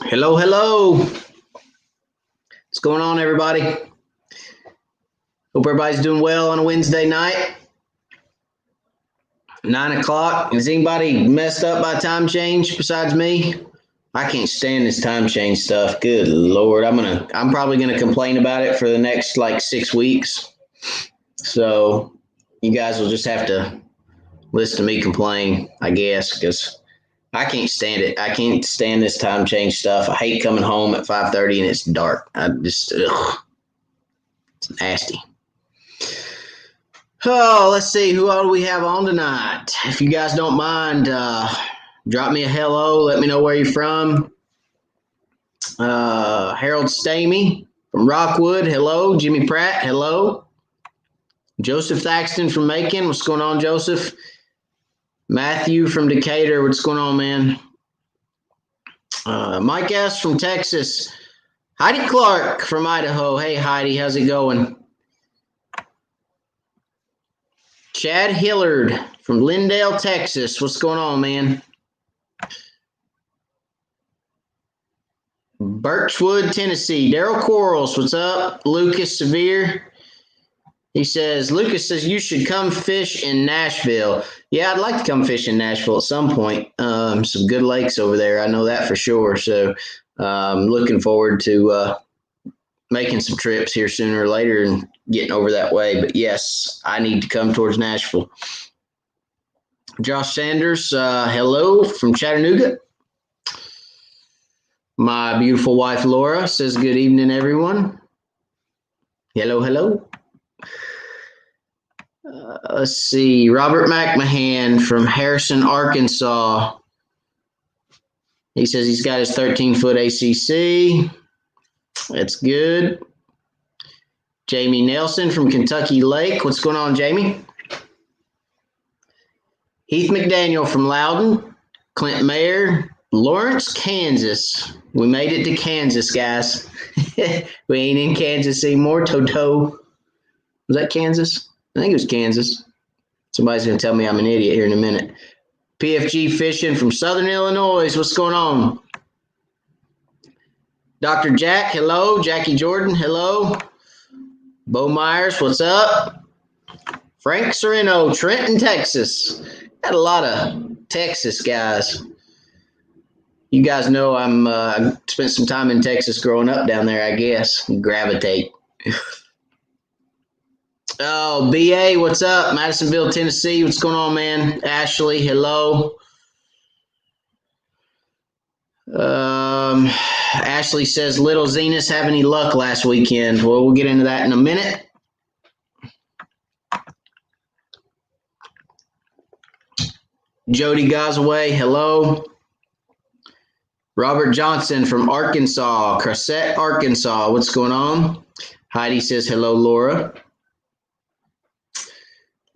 Hello, hello. What's going on, everybody? Hope everybody's doing well on a Wednesday night. 9 o'clock. Is anybody messed up by time change besides me? I can't stand this time change stuff. Good Lord. I'm probably gonna complain about it for the next like 6 weeks. So you guys will just have to listen to me complain, I guess, because I can't stand it. I can't stand this time change stuff. I hate coming home at 5:30 and it's dark. It's nasty. Oh, let's see. Who all do we have on tonight? If you guys don't mind, drop me a hello. Let me know where you're from. Harold Stamey from Rockwood. Hello. Jimmy Pratt. Hello. Joseph Thaxton from Macon. What's going on, Joseph? Matthew from Decatur. What's going on, man? Mike S. from Texas. Heidi Clark from Idaho. Hey, Heidi. How's it going? Chad Hillard from Lindale, Texas. What's going on, man? Birchwood, Tennessee. Daryl Quarles. What's up? Lucas Severe. Lucas says you should come fish in Nashville. Yeah, I'd like to come fish in Nashville at some point. Some good lakes over there. I know that for sure. So I'm looking forward to making some trips here sooner or later and getting over that way. But yes, I need to come towards Nashville. Josh Sanders, hello from Chattanooga. My beautiful wife, Laura, says good evening, everyone. Hello, hello. Let's see. Robert McMahon from Harrison, Arkansas. He says he's got his 13-foot ACC. That's good. Jamie Nelson from Kentucky Lake. What's going on, Jamie? Heath McDaniel from Loudon. Clint Mayer. Lawrence, Kansas. We made it to Kansas, guys. We ain't in Kansas anymore. Toto. Was that Kansas? I think it was Kansas. Somebody's going to tell me I'm an idiot here in a minute. PFG Fishing from Southern Illinois. What's going on? Dr. Jack, hello. Jackie Jordan, hello. Bo Myers, what's up? Frank Sereno, Trenton, Texas. Got a lot of Texas guys. You guys know I spent some time in Texas growing up down there, I guess. Gravitate. Oh, BA, what's up? Madisonville, Tennessee. What's going on, man? Ashley, hello. Ashley says, Little Zenas have any luck last weekend? Well, we'll get into that in a minute. Jody Gosway, hello. Robert Johnson from Arkansas, Cressette, Arkansas. What's going on? Heidi says, hello, Laura.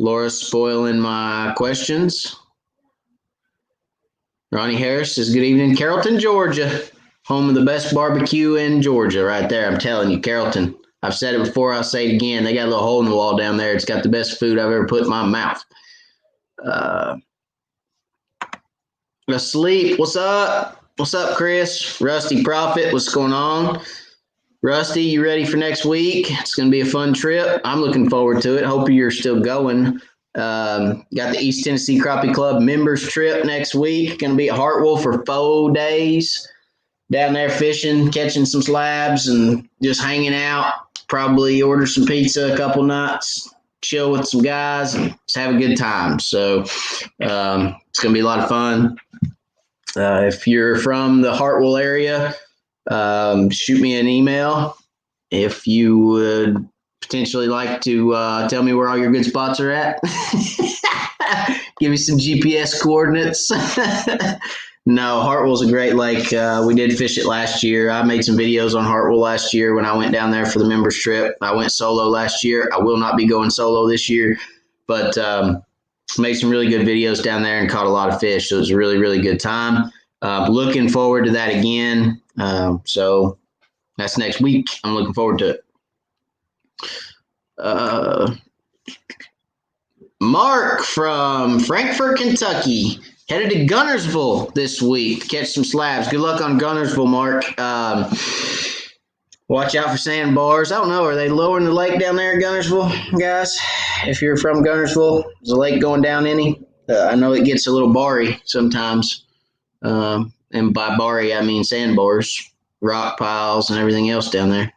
Laura's spoiling my questions. Ronnie Harris says, good evening, Carrollton, Georgia. Home of the best barbecue in Georgia right there. I'm telling you, Carrollton. I've said it before. I'll say it again. They got a little hole in the wall down there. It's got the best food I've ever put in my mouth. Asleep. What's up? What's up, Chris? Rusty Prophet. What's going on? Rusty, you ready for next week? It's going to be a fun trip. I'm looking forward to it. Hope you're still going. Got the East Tennessee Crappie Club members trip next week. Going to be at Hartwell for 4 days. Down there fishing, catching some slabs, and just hanging out. Probably order some pizza a couple nights, chill with some guys, and just have a good time. So it's going to be a lot of fun. If you're from the Hartwell area, shoot me an email if you would potentially like to tell me where all your good spots are at. Give me some GPS coordinates. No, Hartwell's a great lake. We did fish it last year. I made some videos on Hartwell last year when I went down there for the members trip. I went solo last year. I will not be going solo this year, but made some really good videos down there and caught a lot of fish. So it was a really, really good time. Looking forward to that again. So That's next week. I'm looking forward to it. Mark from Frankfort, Kentucky, headed to Gunnersville this week to catch some slabs. Good luck on Gunnersville, Mark. Watch out for sandbars. I don't know. Are they lowering the lake down there at Gunnersville, guys? If you're from Gunnersville, is the lake going down any? I know it gets a little barry sometimes. And by barry, I mean sandbars, rock piles, and everything else down there.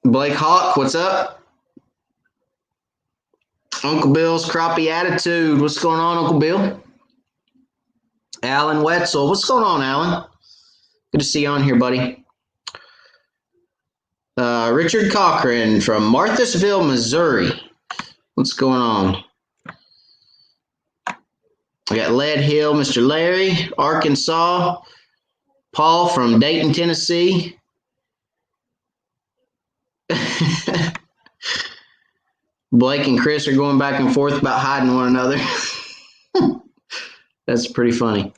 Blake Hawk, what's up? Uncle Bill's Crappie Attitude. What's going on, Uncle Bill? Alan Wetzel. What's going on, Alan? Good to see you on here, buddy. Richard Cochran from Marthasville, Missouri. What's going on? I got Lead Hill, Mr. Larry, Arkansas. Paul from Dayton, Tennessee. Blake and Chris are going back and forth about hiding one another. That's pretty funny.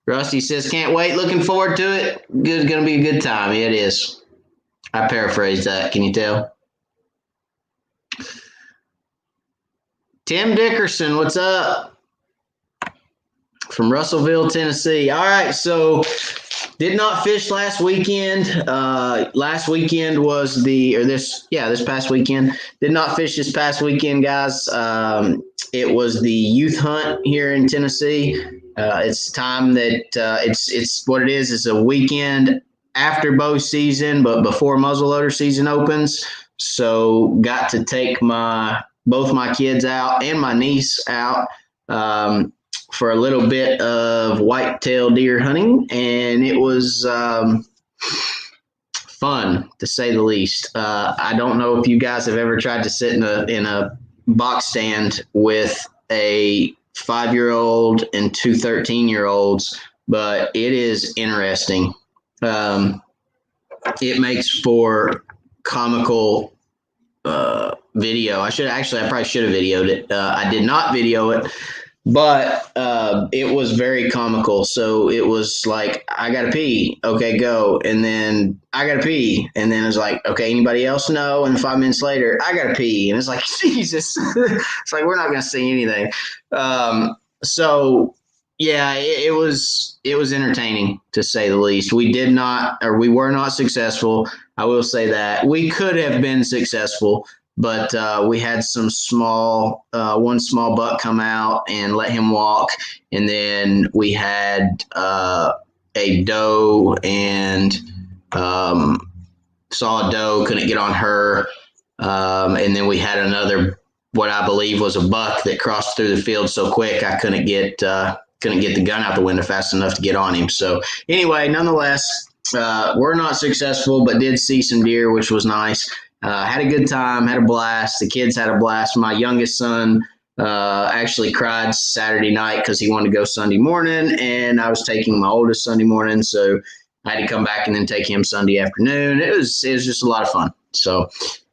Rusty says, can't wait. Looking forward to it. It's going to be a good time. Yeah, it is. I paraphrased that. Can you tell? Tim Dickerson, what's up? From Russellville, Tennessee. All right, so did not fish last weekend. Last weekend was this past weekend. Did not fish this past weekend, guys. It was the youth hunt here in Tennessee. It's time that it's what it is. It's a weekend after bow season, but before muzzleloader season opens. So got to take both my kids out and my niece out for a little bit of whitetail deer hunting, and it was fun, to say the least. I don't know if you guys have ever tried to sit in a box stand with a 5-year-old and two 13-year-olds, but it is interesting. It makes for comical video. I probably should have videoed it. I did not video it, but it was very comical. So it was like, I gotta pee. Okay, go. And then I gotta pee. And then it's like, okay, anybody else? No. And 5 minutes later, I gotta pee. And it's like, Jesus. It's like, we're not gonna see anything. So yeah, it was entertaining, to say the least. We were not successful. I will say that. We could have been successful, but we had one small buck come out and let him walk. And then we had a doe and saw a doe, couldn't get on her. And then we had another, what I believe was a buck that crossed through the field so quick I couldn't get the gun out the window fast enough to get on him. So anyway, nonetheless, we're not successful, but did see some deer, which was nice. Had a good time, had a blast. The kids had a blast. My youngest son actually cried Saturday night because he wanted to go Sunday morning, and I was taking my oldest Sunday morning, so I had to come back and then take him Sunday afternoon. It was just a lot of fun. So,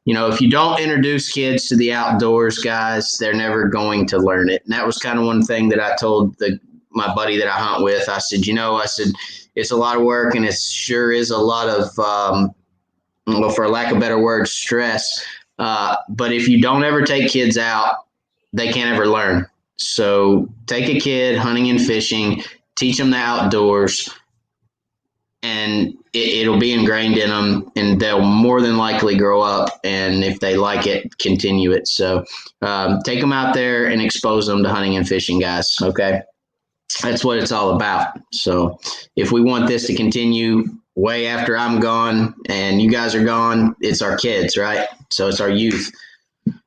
if you don't introduce kids to the outdoors, guys, they're never going to learn it. And that was kind of one thing that I told my buddy that I hunt with. I said, it's a lot of work, and it sure is a lot of, for lack of better words, stress. But if you don't ever take kids out, they can't ever learn. So take a kid hunting and fishing, teach them the outdoors, and it'll be ingrained in them, and they'll more than likely grow up. And if they like it, continue it. So take them out there and expose them to hunting and fishing, guys. Okay. That's what it's all about. So if we want this to continue way after I'm gone and you guys are gone, it's our kids, right? So it's our youth.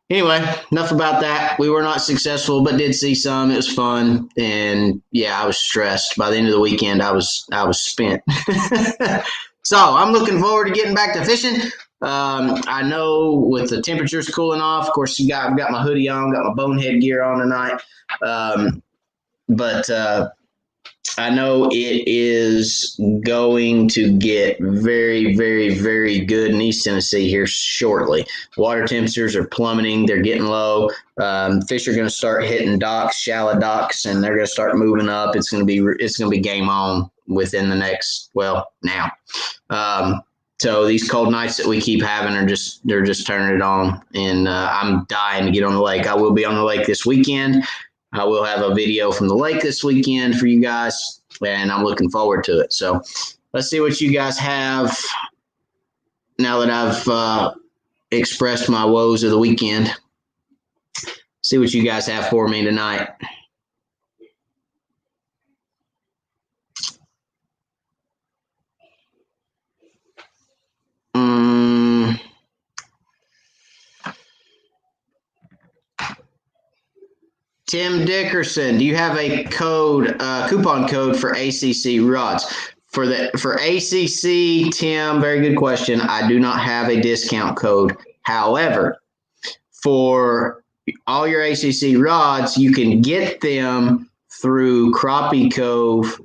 Anyway, enough about that. We were not successful, but did see some. It was fun. And yeah, I was stressed. By the end of the weekend, I was spent. So I'm looking forward to getting back to fishing. I know with the temperatures cooling off, of course, I've got my hoodie on, got my bonehead gear on tonight. But I know it is going to get very, very, very good in East Tennessee here shortly. Water temperatures are plummeting; they're getting low. Fish are going to start hitting docks, shallow docks, and they're going to start moving up. It's going to be game on within the next now. So these cold nights that we keep having they're just turning it on, and I'm dying to get on the lake. I will be on the lake this weekend. I will have a video from the lake this weekend for you guys, and I'm looking forward to it. So let's see what you guys have now that I've expressed my woes of the weekend. See what you guys have for me tonight. Tim Dickerson, do you have a coupon code for ACC rods? For ACC, Tim, very good question. I do not have a discount code. However, for all your ACC rods, you can get them through Crappie Cove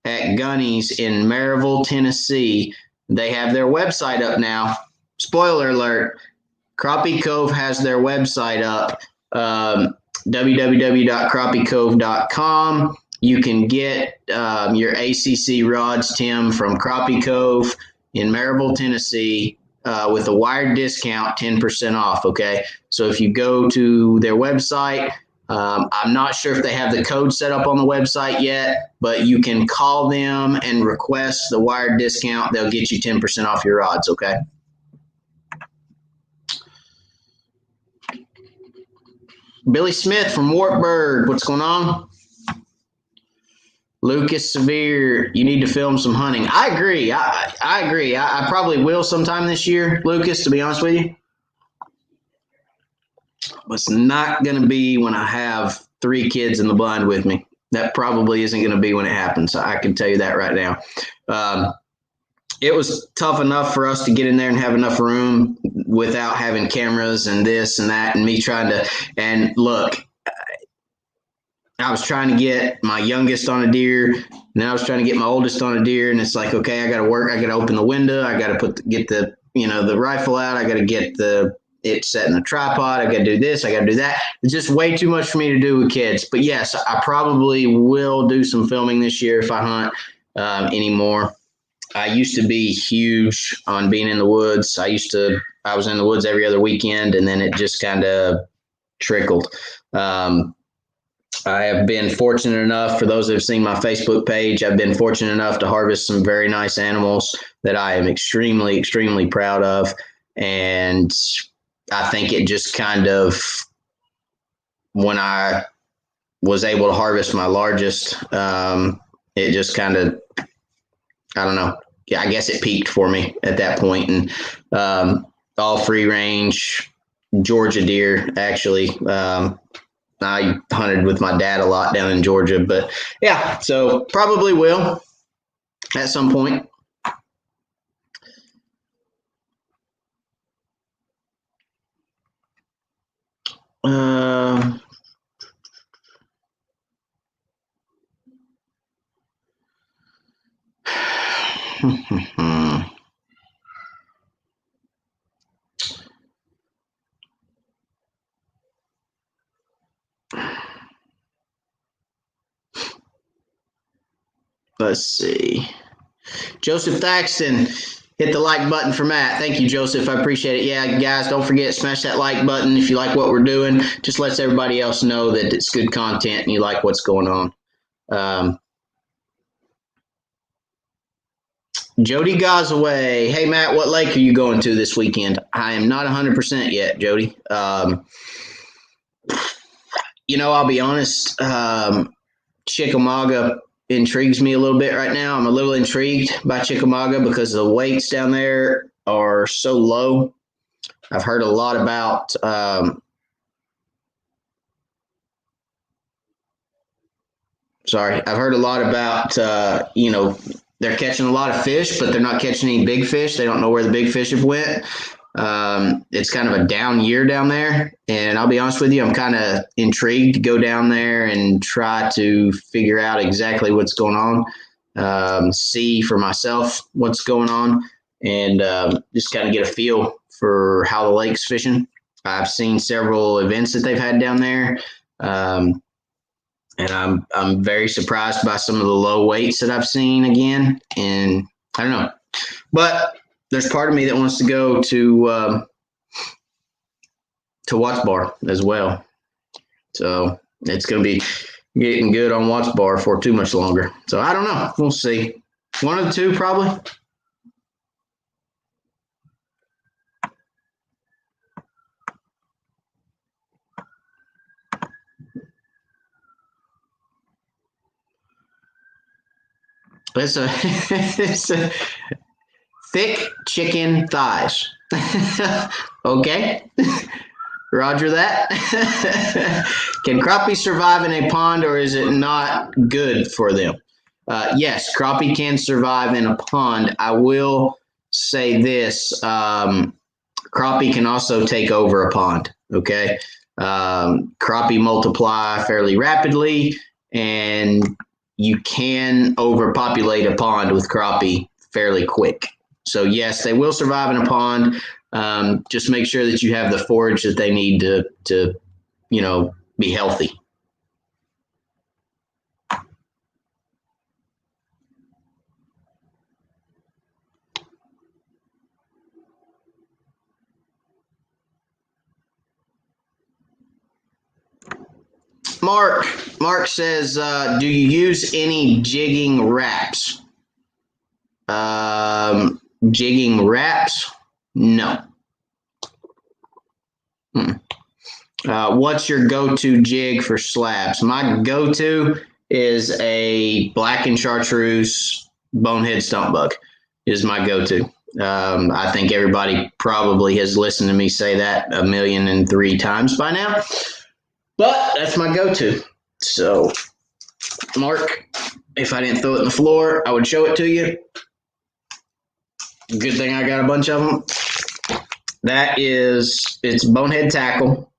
at Gunny's in Maryville, Tennessee. They have their website up now. Spoiler alert, Crappie Cove has their website up. www.crappiecove.com. You can get your ACC rods, Tim, from Crappie Cove in Maryville, Tennessee, with a wired discount, 10% off. Okay, so if you go to their website, I'm not sure if they have the code set up on the website yet, but you can call them and request the wired discount. They'll get you 10% off your rods. Okay. Billy Smith from Wartburg, what's going on? Lucas Severe, you need to film some hunting. I agree. I agree. I probably will sometime this year, Lucas, to be honest with you. But it's not going to be when I have 3 kids in the blind with me. That probably isn't going to be when it happens. I can tell you that right now. It was tough enough for us to get in there and have enough room without having cameras and this and that and me trying to – and look, I was trying to get my youngest on a deer, and then I was trying to get my oldest on a deer, and it's like, okay, I got to work. I got to open the window. I got to get the rifle out. I got to get it set in the tripod. I got to do this. I got to do that. It's just way too much for me to do with kids. But yes, I probably will do some filming this year if I hunt anymore. I used to be huge on being in the woods. I was in the woods every other weekend, and then it just kind of trickled. I have been fortunate enough, for those that have seen my Facebook page, I've been fortunate enough to harvest some very nice animals that I am extremely, extremely proud of. And I think it just kind of, when I was able to harvest my largest, it just kind of, I don't know. Yeah, I guess it peaked for me at that point. And all free range Georgia deer, actually. I hunted with my dad a lot down in Georgia, but yeah, so probably will at some point. Let's see. Joseph Thaxton, hit the like button for Matt. Thank you, Joseph. I appreciate it. Yeah, guys, don't forget, smash that like button if you like what we're doing. Just lets everybody else know that it's good content and you like what's going on. Jody Gosaway. Hey, Matt, what lake are you going to this weekend? I am not 100% yet, Jody. I'll be honest. Chickamauga intrigues me a little bit right now. I'm a little intrigued by Chickamauga because the weights down there are so low. I've heard a lot about they're catching a lot of fish, but they're not catching any big fish. They don't know where the big fish have went. It's kind of a down year down there, and I'll be honest with you, I'm kind of intrigued to go down there and try to figure out exactly what's going on, see for myself what's going on, and just kind of get a feel for how the lake's fishing. I've seen several events that they've had down there, and I'm very surprised by some of the low weights that I've seen again, and I don't know, but there's part of me that wants to go to Watts Bar as well. So it's going to be getting good on Watts Bar for too much longer. So I don't know. We'll see. One of the two, probably. It's a thick chicken thighs. Okay. Roger that. Can crappie survive in a pond, or is it not good for them? Yes, crappie can survive in a pond. I will say this. Crappie can also take over a pond. Okay. Crappie multiply fairly rapidly, and you can overpopulate a pond with crappie fairly quick. So yes, they will survive in a pond. Just make sure that you have the forage that they need to be healthy. Mark says, do you use any jigging wraps? Jigging wraps? No. What's your go-to jig for slabs? My go-to is a blackened chartreuse bonehead stump bug is my go-to. I think everybody probably has listened to me say that 1,000,003 times by now, but that's my go-to. So, Mark, if I didn't throw it in the floor, I would show it to you. Good thing I got a bunch of them. It's bonehead tackle.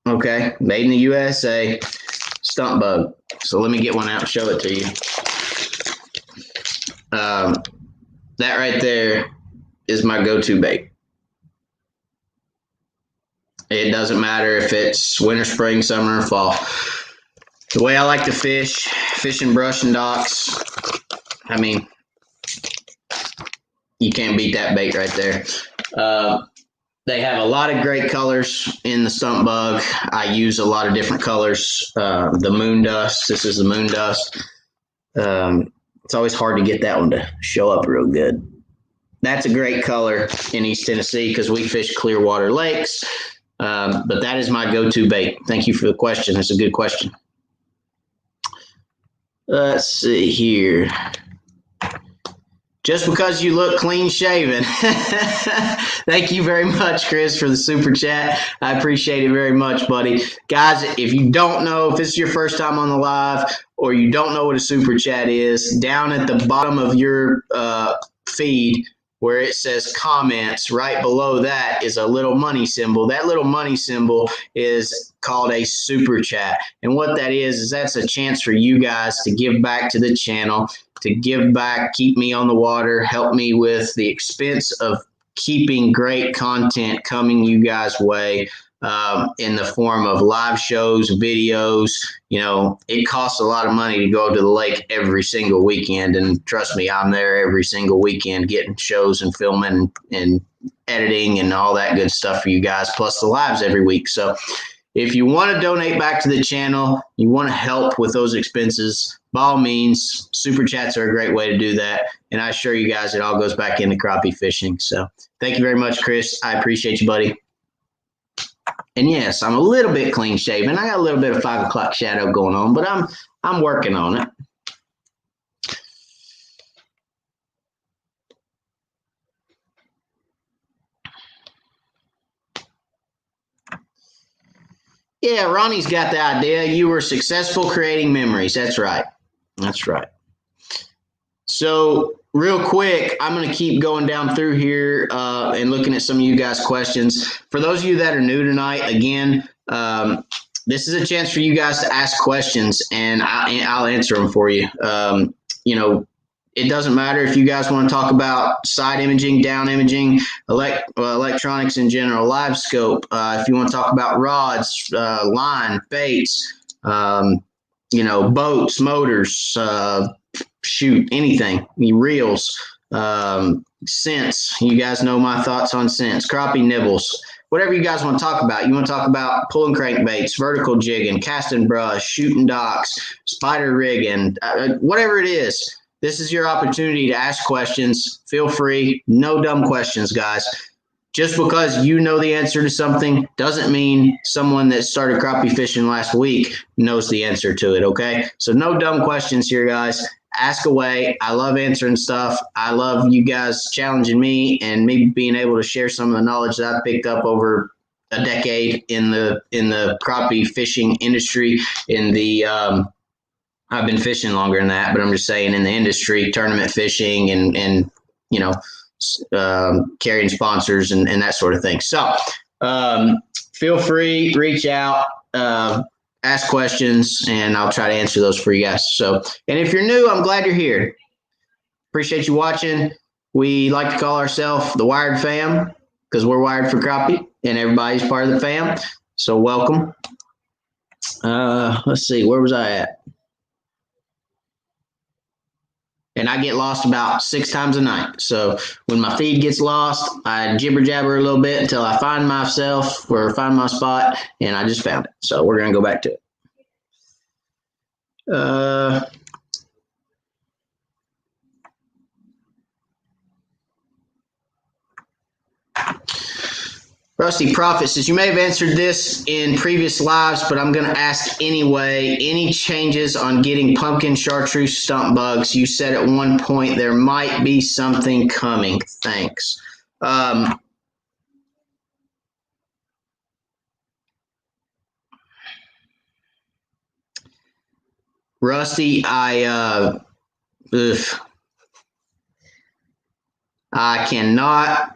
Okay, made in the USA, stump bug. So let me get one out and show it to you. That right there is my go-to bait. It doesn't matter if it's winter, spring, summer, or fall. The way I like to fish in brush and docks, I mean, you can't beat that bait right there. They have a lot of great colors in the stump bug. I use a lot of different colors. The moon dust. This is the moon dust. It's always hard to get that one to show up real good. That's a great color in East Tennessee because we fish clear water lakes. But that is my go-to bait. Thank you for the question. That's a good question. Let's see here. Just because you look clean shaven. Thank you very much, Chris, for the super chat. I appreciate it very much, buddy. Guys, if you don't know, if this is your first time on the live or you don't know what a super chat is, down at the bottom of your feed where it says comments, right below that is a little money symbol. That little money symbol is called a super chat. And what that is that's a chance for you guys to give back to the channel, to give back, keep me on the water, help me with the expense of keeping great content coming you guys' way in the form of live shows, videos. You know, it costs a lot of money to go to the lake every single weekend. And trust me, I'm there every single weekend getting shows and filming and editing and all that good stuff for you guys, plus the lives every week. So if you want to donate back to the channel, you want to help with those expenses, by all means, super chats are a great way to do that. And I assure you guys it all goes back into crappie fishing. So thank you very much, Chris. I appreciate you, buddy. And yes, I'm a little bit clean shaven. I got a little bit of 5 o'clock shadow going on, but I'm working on it. Yeah, Ronnie's got the idea. You were successful creating memories. That's right. That's right. So real quick, I'm going to keep going down through here and looking at some of you guys' questions. For those of you that are new tonight, again, this is a chance for you guys to ask questions, and I'll answer them for you. It doesn't matter if you guys want to talk about side imaging, down imaging, electronics in general, live scope. If you want to talk about rods, line, baits, boats, motors, anything, reels, scents. You guys know my thoughts on scents, crappie nibbles, whatever you guys want to talk about. You want to talk about pulling crankbaits, vertical jigging, casting brush, shooting docks, spider rigging, whatever it is. This is your opportunity to ask questions. Feel free. No dumb questions, guys. Just because you know the answer to something doesn't mean someone that started crappie fishing last week knows the answer to it, okay? So no dumb questions here, guys. Ask away. I love answering stuff. I love you guys challenging me and me being able to share some of the knowledge that I've picked up over a decade in the crappie fishing industry. I've been fishing longer than that, but I'm just saying in the industry, tournament fishing and carrying sponsors and that sort of thing. So feel free, reach out, ask questions, and I'll try to answer those for you guys. So, and if you're new, I'm glad you're here. Appreciate you watching. We like to call ourselves the Wired Fam because we're wired for crappie and everybody's part of the fam. So welcome. Let's see, where was I at? And I get lost about 6 times a night. So when my feed gets lost, I jibber jabber a little bit until I find myself or find my spot, and I just found it. So we're going to go back to it. Rusty Prophet says, you may have answered this in previous lives, but I'm going to ask anyway. Any changes on getting pumpkin chartreuse stump bugs? You said at one point there might be something coming. Thanks. Rusty, I cannot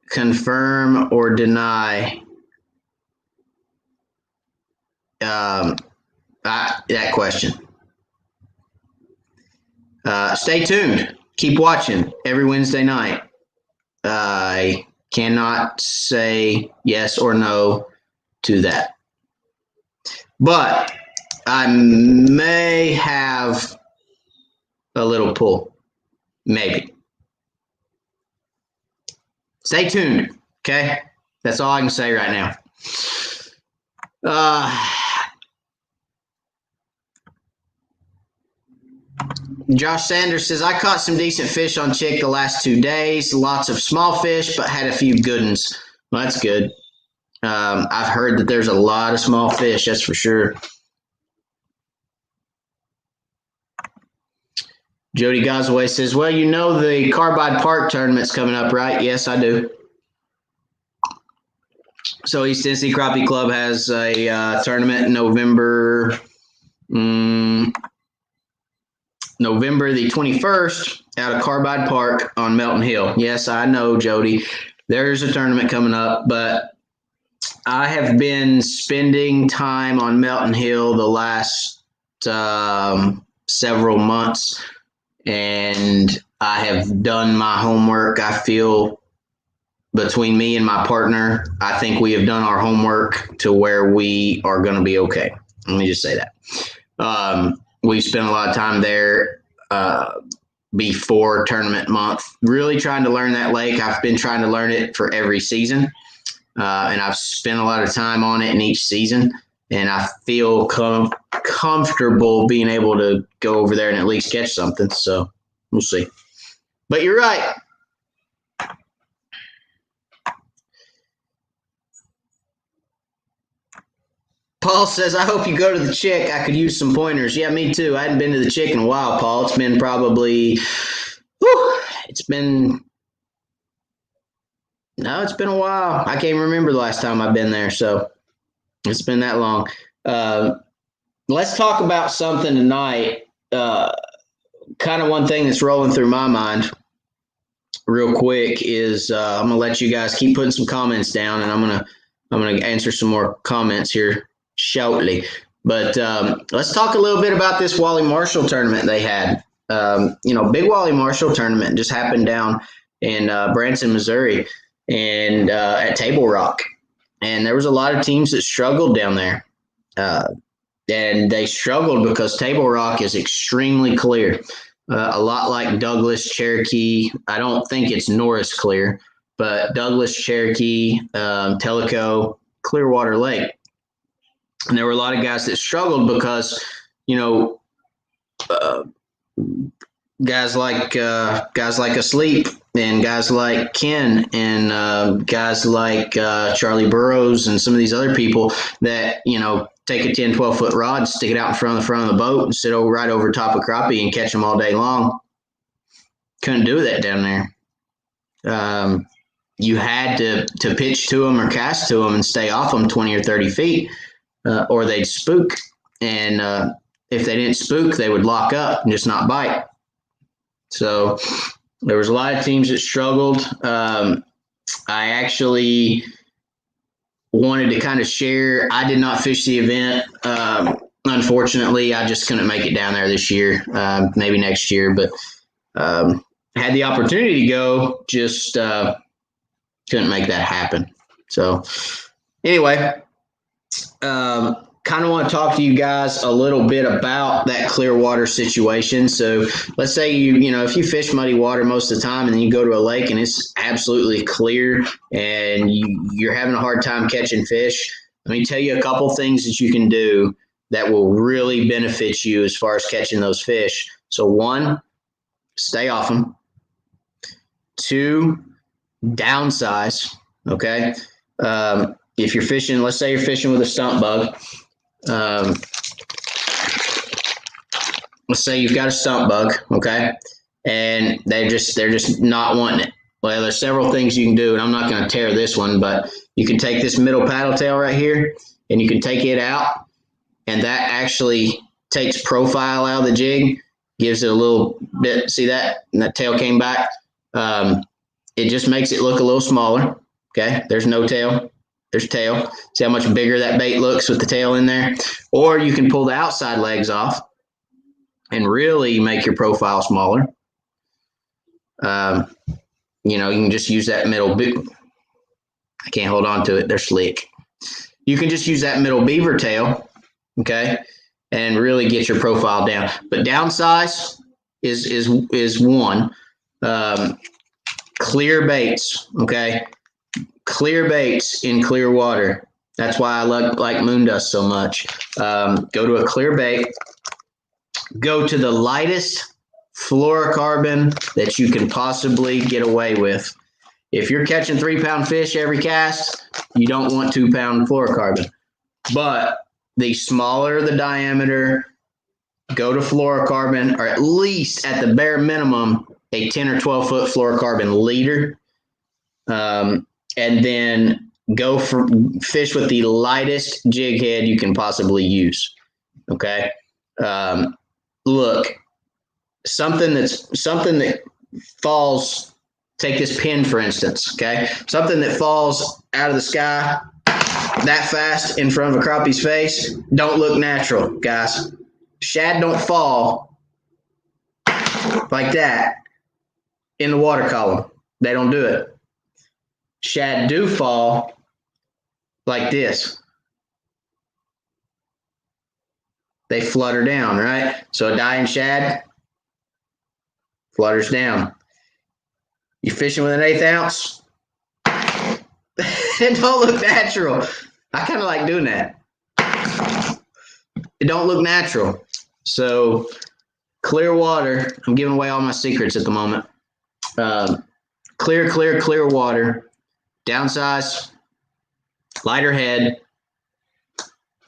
confirm or deny that question. Stay tuned. Keep watching every Wednesday night. I cannot say yes or no to that. But I may have a little pull. Maybe. Stay tuned, okay? That's all I can say right now. Josh Sanders says, I caught some decent fish on Chick the last 2 days. Lots of small fish, but had a few good ones. Well, that's good. I've heard that there's a lot of small fish, that's for sure. Jody Gosaway says, well, you know the Carbide Park tournament's coming up, right? Yes, I do. So East Tennessee Crappie Club has a tournament in November the 21st out of Carbide Park on Melton Hill. Yes, I know, Jody. There's a tournament coming up, but I have been spending time on Melton Hill the last several months, and I have done my homework. I feel between me and my partner, I think we have done our homework to where we are going to be okay. Let me just say that. We've spent a lot of time there before tournament month, really trying to learn that lake. I've been trying to learn it for every season, and I've spent a lot of time on it in each season, and I feel comfortable being able to go over there and at least catch something. So we'll see. But you're right. Paul says, I hope you go to the Chick. I could use some pointers. Yeah, me too. I hadn't been to the Chick in a while, Paul. It's been probably, it's been a while. I can't remember the last time I've been there, so it's been that long. Let's talk about something tonight, kind kind of one thing that's rolling through my mind real quick is I'm gonna let you guys keep putting some comments down, and I'm gonna answer some more comments here shortly. But let's talk a little bit about this Wally Marshall tournament they had. Big Wally Marshall tournament just happened down in Branson, Missouri, and at Table Rock, and there was a lot of teams that struggled down there, and they struggled because Table Rock is extremely clear. A lot like Douglas, Cherokee. I don't think it's Norris clear, but Douglas, Cherokee, Tellico, Clearwater Lake. And there were a lot of guys that struggled because, guys like Asleep and guys like Ken and guys like Charlie Burrows and some of these other people that, take a 10, 12-foot rod, stick it out in front of the boat and sit right over top of crappie and catch them all day long. Couldn't do that down there. You had to pitch to them or cast to them and stay off them 20 or 30 feet, or they'd spook. And if they didn't spook, they would lock up and just not bite. So there was a lot of teams that struggled. I actually wanted to kind of share. I did not fish the event. Unfortunately, I just couldn't make it down there this year, maybe next year, but had the opportunity to go, just couldn't make that happen. So anyway, kind of want to talk to you guys a little bit about that clear water situation. So let's say if you fish muddy water most of the time and then you go to a lake and it's absolutely clear and you're having a hard time catching fish, let me tell you a couple things that you can do that will really benefit you as far as catching those fish. So 1, stay off them. 2, downsize. Okay. If you're fishing, let's say you're fishing with a stump bug. Let's say you've got a stump bug, okay, and they're just not wanting it. Well, there's several things you can do, and I'm not going to tear this one, but you can take this middle paddle tail right here, and you can take it out, and that actually takes profile out of the jig, gives it a little bit. See that? And that tail came back. It just makes it look a little smaller. Okay, there's no tail. There's tail. See how much bigger that bait looks with the tail in there? Or you can pull the outside legs off and really make your profile smaller. You can just use that middle. I can't hold on to it. They're slick. You can just use that middle beaver tail, okay, and really get your profile down. But downsize is one. Clear baits, okay. Clear baits in clear water. That's why I like moon dust so much. Go to a clear bait. Go to the lightest fluorocarbon that you can possibly get away with. If you're catching 3-pound fish every cast, you don't want 2-pound fluorocarbon. But the smaller the diameter, go to fluorocarbon, or at least at the bare minimum, a 10 or 12-foot fluorocarbon leader. And then go for fish with the lightest jig head you can possibly use. Okay. Look, something that falls, take this pin, for instance. Okay. Something that falls out of the sky that fast in front of a crappie's face don't look natural, guys. Shad don't fall like that in the water column. They don't do it. Shad do fall like this. They flutter down, right? So a dying shad flutters down. You fishing with an 1/8 ounce? It don't look natural. I kind of like doing that. It don't look natural. So clear water. I'm giving away all my secrets at the moment. Clear water. Downsize, lighter head,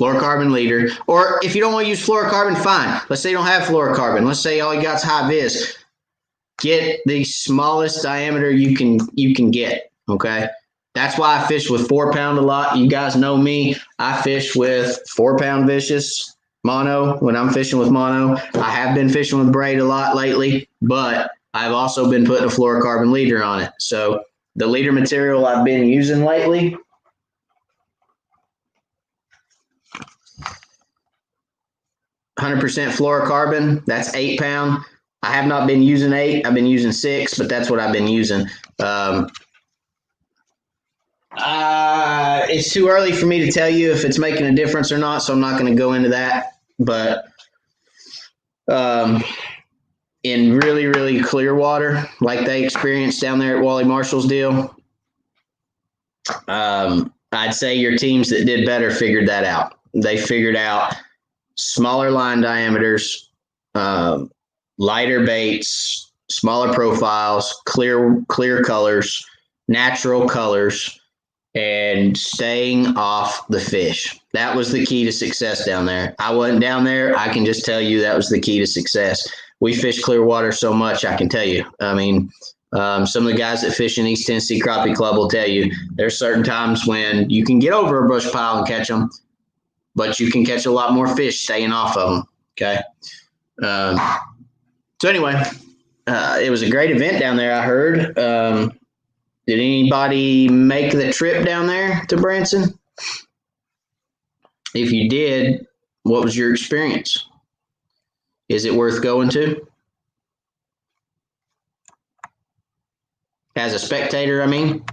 fluorocarbon leader. Or if you don't want to use fluorocarbon, fine. Let's say you don't have fluorocarbon. Let's say all you got is high vis. Get the smallest diameter you can get, okay? That's why I fish with 4-pound a lot. You guys know me. I fish with 4-pound vicious mono when I'm fishing with mono. I have been fishing with braid a lot lately, but I've also been putting a fluorocarbon leader on it. So the leader material I've been using lately, 100% fluorocarbon, that's 8 pound. I have not been using 8, I've been using 6, but that's what I've been using. It's too early for me to tell you if it's making a difference or not, so I'm not going to go into that. But in really, really clear water, like they experienced down there at Wally Marshall's deal, I'd say your teams that did better figured that out. They figured out smaller line diameters, lighter baits, smaller profiles, clear colors, natural colors, and staying off the fish. That was the key to success down there. I wasn't down there. I can just tell you that was the key to success. We fish clear water so much, I can tell you. I mean, some of the guys that fish in East Tennessee Crappie Club will tell you there's certain times when you can get over a brush pile and catch them, but you can catch a lot more fish staying off of them. Okay. So anyway, it was a great event down there, I heard. Did anybody make the trip down there to Branson? If you did, what was your experience? Is it worth going to? As a spectator, I mean.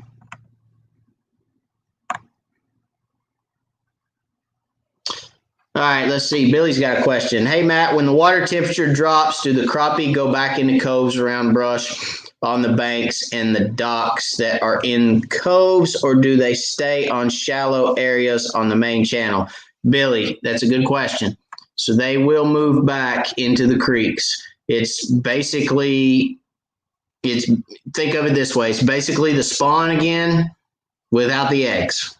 All right, let's see. Billy's got a question. Hey, Matt, when the water temperature drops, do the crappie go back into coves around brush on the banks and the docks that are in coves, or do they stay on shallow areas on the main channel? Billy, that's a good question. So they will move back into the creeks. It's basically, think of it this way. It's basically the spawn again without the eggs.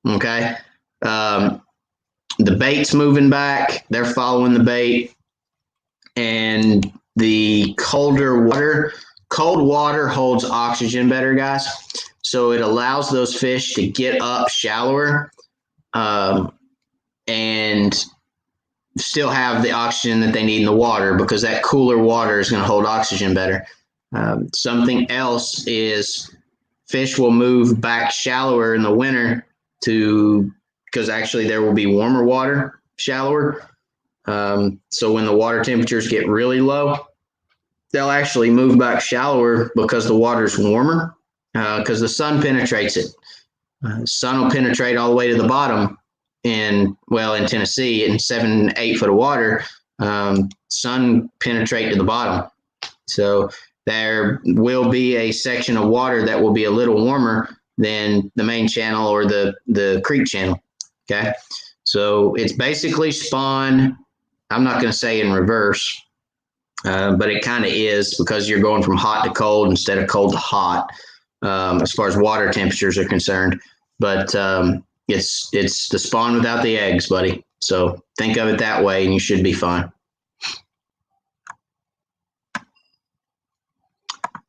Okay. The bait's moving back. They're following the bait. And the cold water holds oxygen better, guys. So it allows those fish to get up shallower and still have the oxygen that they need in the water, because that cooler water is going to hold oxygen better. Something else is fish will move back shallower in the winter because actually there will be warmer water shallower. So when the water temperatures get really low, they'll actually move back shallower because the water's warmer, because the sun penetrates it. Sun will penetrate all the way to the bottom in Tennessee in 7-8 foot of water. Sun penetrate to the bottom. So there will be a section of water that will be a little warmer than the main channel or the creek channel. Okay. So it's basically spawn. I'm not going to say in reverse, but it kind of is, because you're going from hot to cold instead of cold to hot, as far as water temperatures are concerned. But it's the spawn without the eggs, buddy. So think of it that way and you should be fine.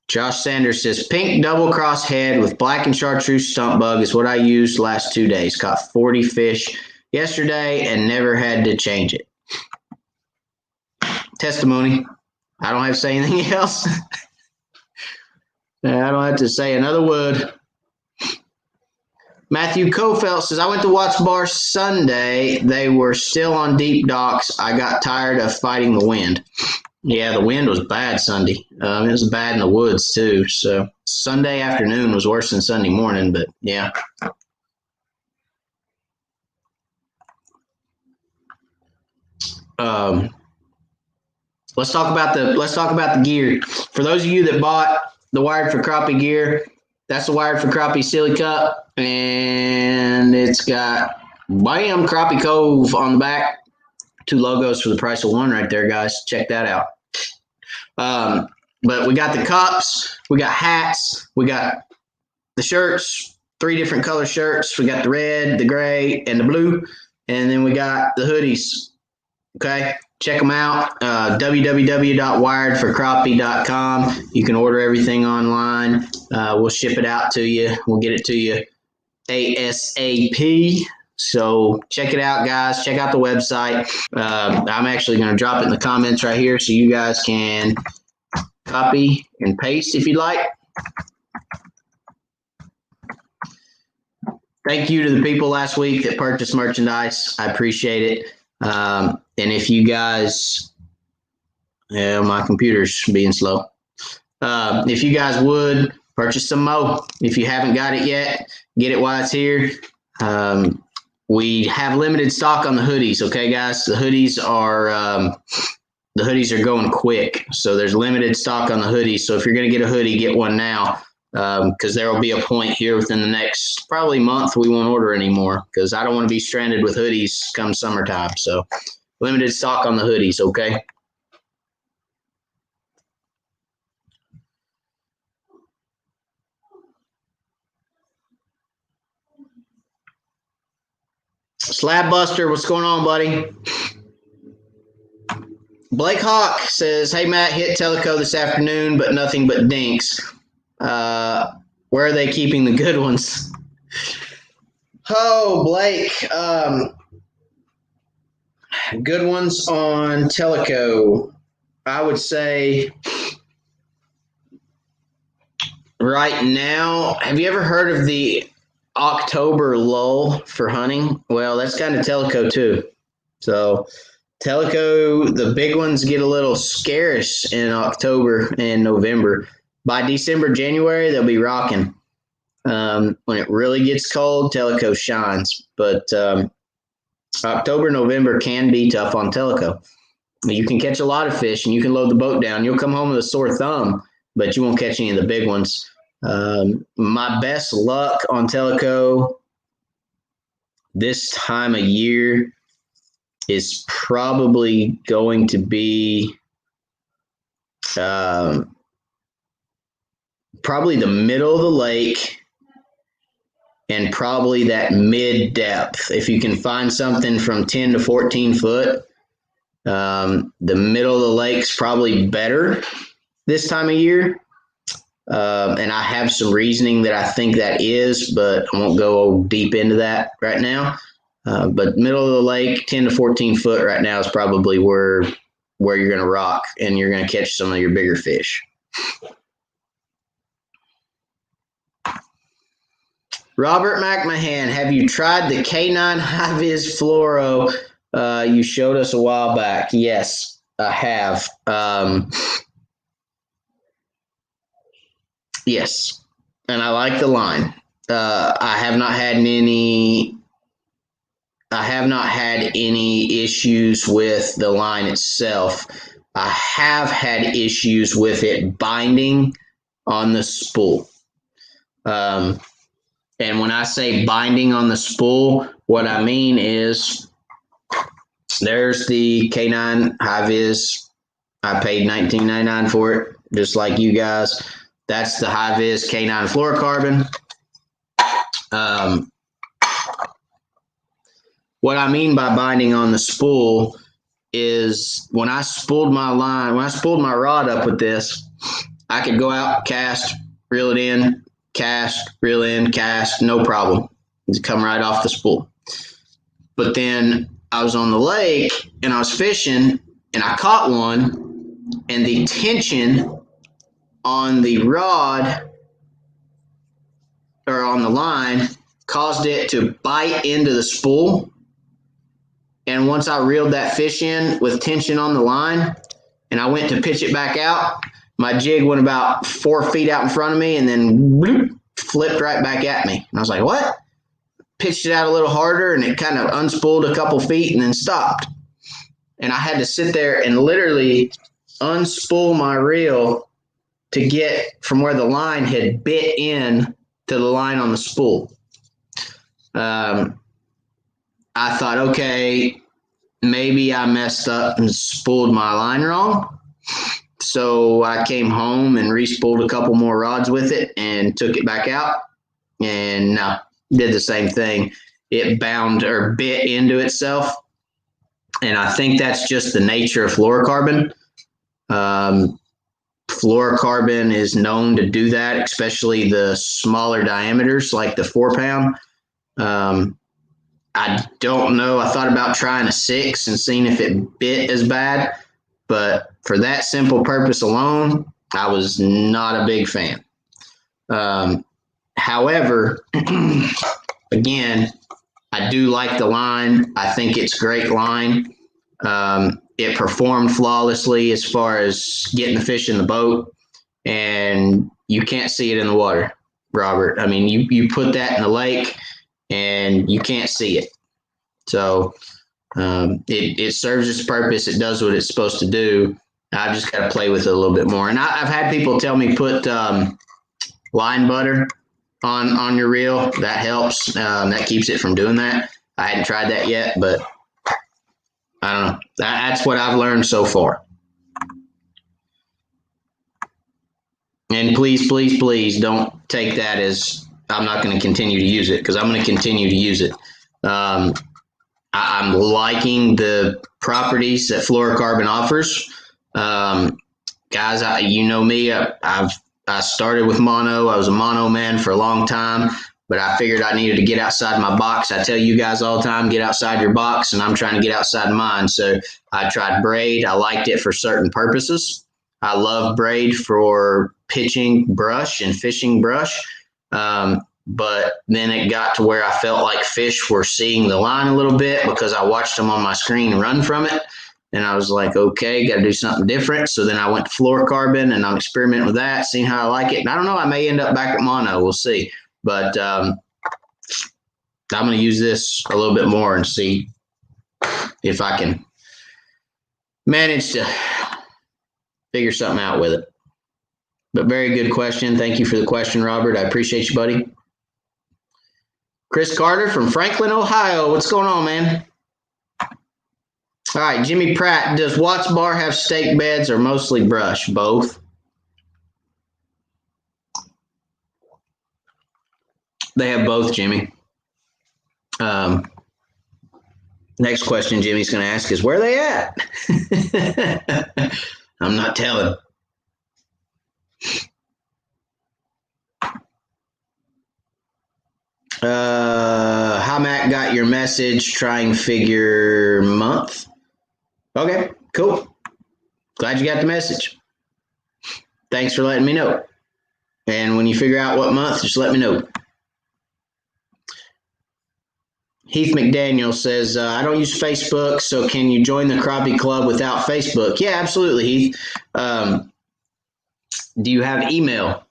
Josh Sanders says, pink double cross head with black and chartreuse stump bug is what I used last 2 days. Caught 40 fish yesterday and never had to change it. Testimony. I don't have to say anything else. I don't have to say another word. Matthew Kofelt says, I went to Watts Bar Sunday. They were still on deep docks. I got tired of fighting the wind. Yeah, the wind was bad Sunday. It was bad in the woods too. So Sunday afternoon was worse than Sunday morning, but yeah. Let's talk about the gear. For those of you that bought the Wired for Crappie gear, that's the Wired for Crappie Silly Cup, and it's got Bam Crappie Cove on the back. 2 logos for the price of 1 right there, guys. Check that out. But we got the cups, we got hats, we got the shirts, 3 different color shirts. We got the red, the gray, and the blue, and then we got the hoodies. Okay, check them out. www.wiredforcrappie.com. You can order everything online. We'll ship it out to you. We'll get it to you ASAP. So check it out, guys. Check out the website. I'm actually going to drop it in the comments right here so you guys can copy and paste if you'd like. Thank you to the people last week that purchased merchandise. I appreciate it. And if you guys, my computer's being slow. If you guys would purchase some more, if you haven't got it yet, get it while it's here. We have limited stock on the hoodies. Okay, guys, the hoodies are going quick. So there's limited stock on the hoodies. So if you're going to get a hoodie, get one now. Because there will be a point here within the next probably month we won't order anymore because I don't want to be stranded with hoodies come summertime. So limited stock on the hoodies, okay? Slab Buster, what's going on, buddy? Blake Hawk says, hey, Matt, hit Teleco this afternoon, but nothing but dinks. Where are they keeping the good ones? Oh, Blake. Good ones on Teleco. I would say right now, have you ever heard of the October lull for hunting? Well, that's kind of Teleco too. So Teleco, the big ones get a little scarce in October and November. By December, January, they'll be rocking. When it really gets cold, Teleco shines. But October, November can be tough on Teleco. You can catch a lot of fish and you can load the boat down. You'll come home with a sore thumb, but you won't catch any of the big ones. My best luck on Teleco this time of year is probably going to be probably the middle of the lake and probably that mid depth. If you can find something from 10 to 14 foot, the middle of the lake's probably better this time of year. And I have some reasoning that I think that is, but I won't go deep into that right now. But middle of the lake, 10 to 14 foot right now is probably where you're going to rock and you're going to catch some of your bigger fish. Robert McMahon, have you tried the K9 High-Vis Fluoro you showed us a while back? Yes, I have. Yes, and I like the line. I have not had any issues with the line itself. I have had issues with it binding on the spool. And when I say binding on the spool, what I mean is there's the K9 High-Vis. I paid $19.99 for it, just like you guys. That's the High-Vis K9 fluorocarbon. What I mean by binding on the spool is when I spooled my rod up with this, I could go out, cast, reel it in, cast, reel in, cast, no problem. It'd come right off the spool. But then I was on the lake and I was fishing and I caught one, and the tension on the rod or on the line caused it to bite into the spool. And once I reeled that fish in with tension on the line and I went to pitch it back out, my jig went about 4 feet out in front of me and then bloop, flipped right back at me. And I was like, what? Pitched it out a little harder and it kind of unspooled a couple feet and then stopped. And I had to sit there and literally unspool my reel to get from where the line had bit in to the line on the spool. I thought, okay, maybe I messed up and spooled my line wrong. So I came home and re-spooled a couple more rods with it and took it back out. And no, did the same thing. It bound or bit into itself. And I think that's just the nature of fluorocarbon. Fluorocarbon is known to do that, especially the smaller diameters like the 4 pound. I don't know. I thought about trying a 6 and seeing if it bit as bad, but for that simple purpose alone, I was not a big fan. However, again, I do like the line. I think it's great line. It performed flawlessly as far as getting the fish in the boat, and you can't see it in the water, Robert. I mean, you put that in the lake and you can't see it. So it serves its purpose. It does what it's supposed to do. I've just got to play with it a little bit more. And I've had people tell me put line butter on your reel. That helps. That keeps it from doing that. I hadn't tried that yet, but I don't know. That's what I've learned so far. And please, please, please don't take that as I'm not going to continue to use it, because I'm going to continue to use it. I'm liking the properties that fluorocarbon offers. Guys, you know me. I started with mono. I was a mono man for a long time, but I figured I needed to get outside my box. I tell you guys all the time, get outside your box, and I'm trying to get outside mine. So I tried braid. I liked it for certain purposes. I love braid for pitching brush and fishing brush. But then it got to where I felt like fish were seeing the line a little bit because I watched them on my screen run from it. And I was like, okay, got to do something different. So then I went to fluorocarbon, and I'm experimenting with that, seeing how I like it. And I don't know, I may end up back at mono. We'll see. But I'm going to use this a little bit more and see if I can manage to figure something out with it. But very good question. Thank you for the question, Robert. I appreciate you, buddy. Chris Carter from Franklin, Ohio. What's going on, man? All right, Jimmy Pratt. Does Watts Bar have stake beds or mostly brush? Both. They have both, Jimmy. Next question Jimmy's going to ask is, where are they at? I'm not telling. Hi, Matt, got your message. Trying figure month. Okay, cool. Glad you got the message. Thanks for letting me know. And when you figure out what month, just let me know. Heath McDaniel says, I don't use Facebook, so can you join the Crappie Club without Facebook? Yeah, absolutely, Heath. Do you have email?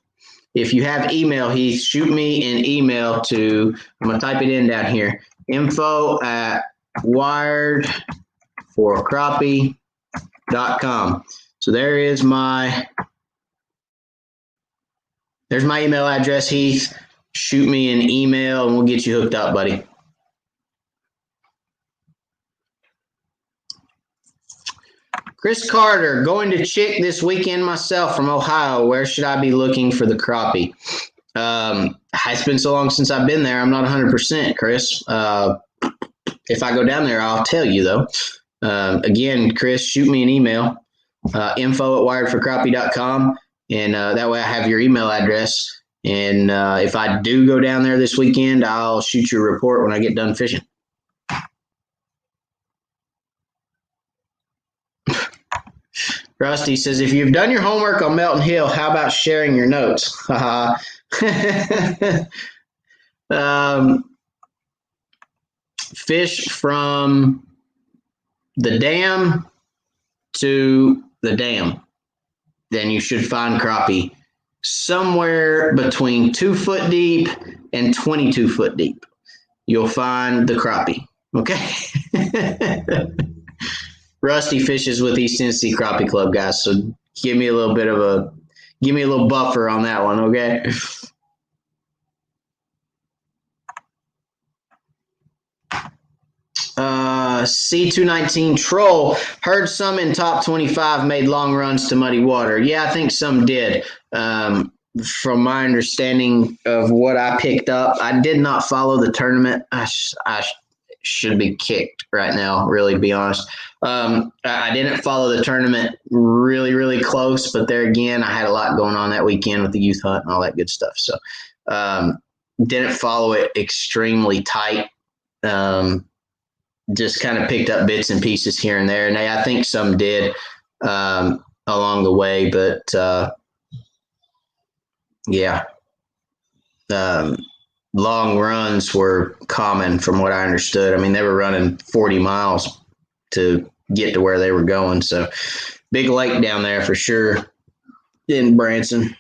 If you have email, Heath, shoot me an email to, I'm going to type it in down here, info@wiredforcrappie.com. So there's my email address, Heath. Shoot me an email and we'll get you hooked up, buddy. Chris Carter, going to Chick this weekend myself from Ohio. Where should I be looking for the crappie? It's been so long since I've been there. I'm not 100%, Chris. If I go down there, I'll tell you, though. Again, Chris, shoot me an email, info@wiredforcrappie.com, and that way I have your email address. And if I do go down there this weekend, I'll shoot you a report when I get done fishing. Rusty says, if you've done your homework on Melton Hill, how about sharing your notes? Fish from the dam to the dam. Then you should find crappie somewhere between 2 foot deep and 22 foot deep. You'll find the crappie. Okay. Rusty fishes with East Tennessee Crappie Club, guys. So give me a little buffer on that one, okay? C219 Troll, heard some in top 25 made long runs to muddy water. Yeah, I think some did. From my understanding of what I picked up, I did not follow the tournament. I should be kicked right now, really, to be honest. I didn't follow the tournament really, really close, but there again, I had a lot going on that weekend with the youth hunt and all that good stuff. So didn't follow it extremely tight. Just kind of picked up bits and pieces here and there, and I think some did along the way, but yeah, long runs were common from what I understood. I mean, they were running 40 miles to get to where they were going. So big lake down there for sure in Branson.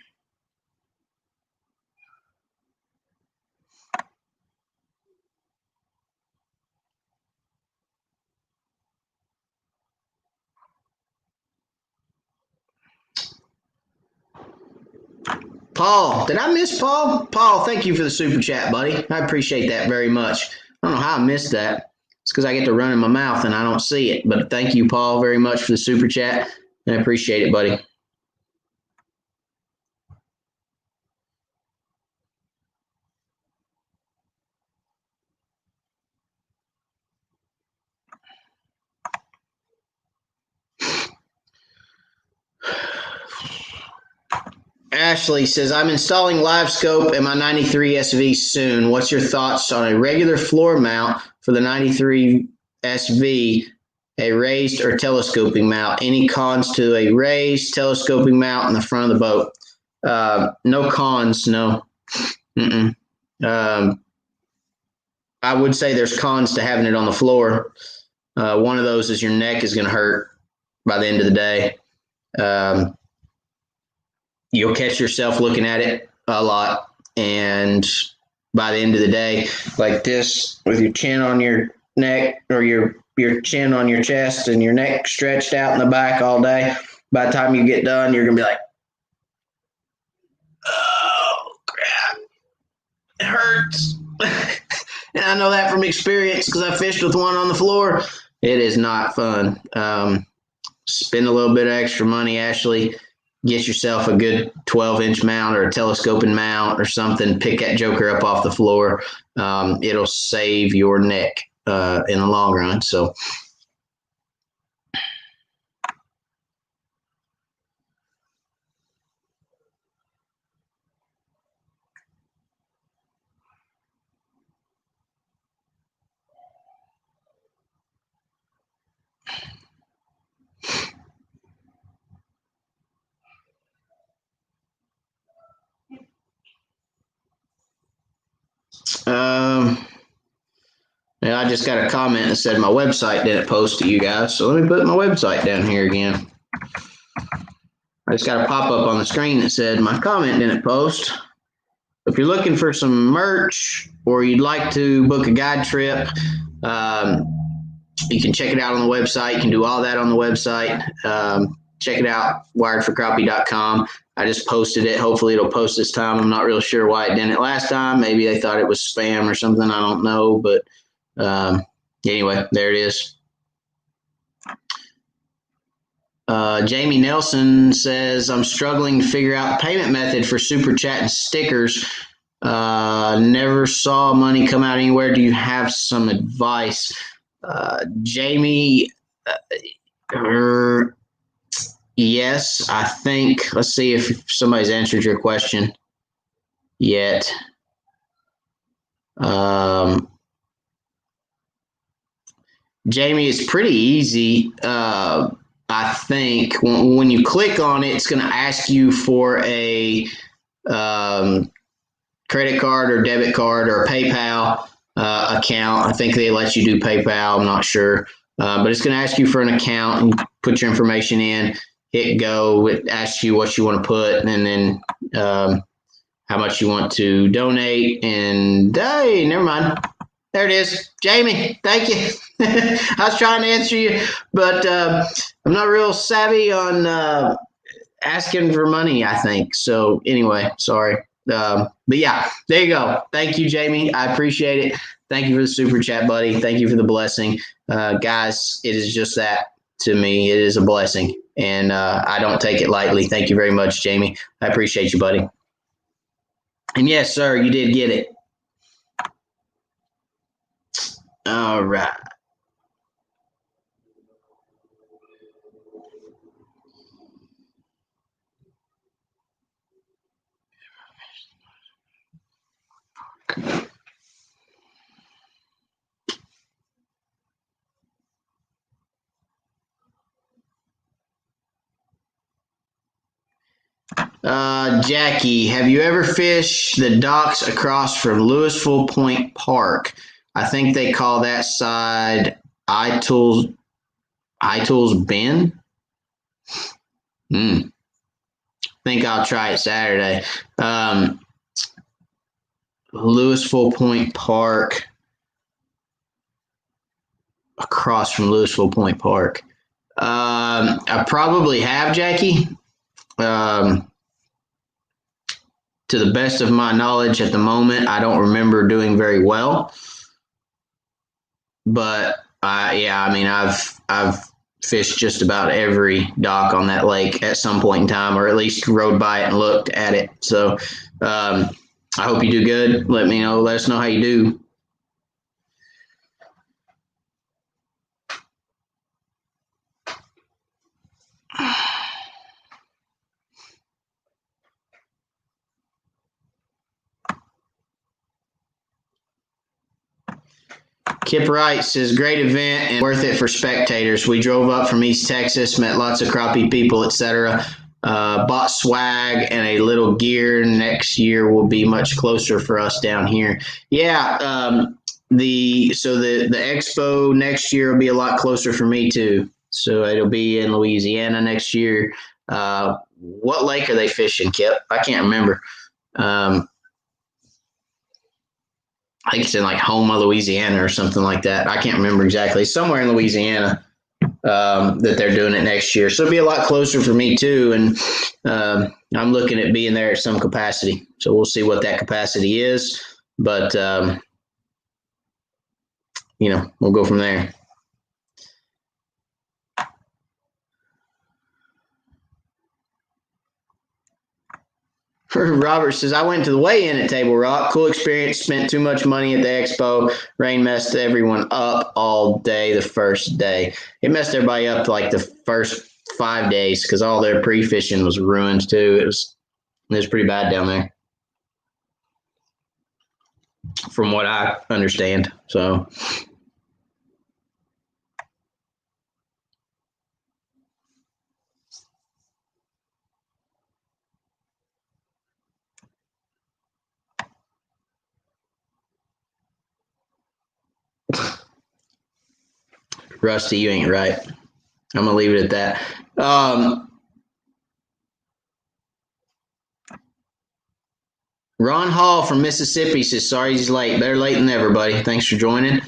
Paul, did I miss Paul? Paul, thank you for the super chat, buddy. I appreciate that very much. I don't know how I missed that. It's because I get to run in my mouth and I don't see it. But thank you, Paul, very much for the super chat. I appreciate it, buddy. Ashley says, I'm installing live scope in my 93 SV soon. What's your thoughts on a regular floor mount for the 93 SV, a raised or telescoping mount? Any cons to a raised telescoping mount in the front of the boat? No cons, no. I would say there's cons to having it on the floor. One of those is your neck is going to hurt by the end of the day. You'll catch yourself looking at it a lot, and by the end of the day, like this, with your chin on your neck or your chin on your chest and your neck stretched out in the back all day, by the time you get done, you're gonna be like, oh crap, it hurts. And I know that from experience because I fished with one on the floor. It is not fun. Spend a little bit of extra money, Ashley. Get yourself a good 12-inch mount or a telescoping mount or something. Pick that joker up off the floor. It'll save your neck in the long run. So, yeah, I just got a comment that said my website didn't post to you guys. So let me put my website down here again. I just got a pop up on the screen that said my comment didn't post. If you're looking for some merch or you'd like to book a guide trip, you can check it out on the website. You can do all that on the website. Check it out, wiredforcrappie.com. I just posted it. Hopefully it'll post this time. I'm not real sure why it didn't last time. Maybe they thought it was spam or something. I don't know. But anyway, there it is. Jamie Nelson says, I'm struggling to figure out payment method for super chat and stickers. Never saw money come out anywhere. Do you have some advice? Jamie, yes, I think. Let's see if somebody's answered your question yet. Jamie, it's pretty easy. I think when you click on it, it's going to ask you for a credit card or debit card or a PayPal account. I think they let you do PayPal. I'm not sure. But it's going to ask you for an account and put your information in, hit go. It asks you what you want to put and then how much you want to donate. And hey, never mind. There it is. Jamie, thank you. I was trying to answer you, but I'm not real savvy on asking for money, I think. So anyway, sorry. But yeah, there you go. Thank you, Jamie. I appreciate it. Thank you for the super chat, buddy. Thank you for the blessing. Guys, it is just that to me. It is a blessing, and I don't take it lightly. Thank you very much, Jamie. I appreciate you, buddy. And yes, sir, you did get it. All right. Jackie, have you ever fished the docks across from Louisville Point Park? I think they call that side iTools Bend. Think I'll try it Saturday. Louisville Point Park, across from Louisville Point Park. I probably have, Jackie. To the best of my knowledge at the moment, I don't remember doing very well. But I've fished just about every dock on that lake at some point in time, or at least rode by it and looked at it. So I hope you do good. Let us know how you do. Kip Wright says, great event and worth it for spectators. We drove up from East Texas, met lots of crappie people, etc. Bought swag and a little gear. Next year will be much closer for us down here. Yeah, the expo next year will be a lot closer for me too. So it'll be in Louisiana next year. What lake are they fishing, Kip? I can't remember. I think it's in like Houma, Louisiana or something like that. I can't remember exactly. Somewhere in Louisiana that they're doing it next year. So it'll be a lot closer for me too. And I'm looking at being there at some capacity. So we'll see what that capacity is. But, we'll go from there. Robert says, I went to the weigh-in at Table Rock. Cool experience. Spent too much money at the expo. Rain messed everyone up all day the first day. It messed everybody up like the first 5 days because all their pre-fishing was ruined too. It was pretty bad down there, from what I understand. So. Rusty, you ain't right. I'm going to leave it at that. Ron Hall from Mississippi says, sorry he's late. Better late than never, buddy. Thanks for joining.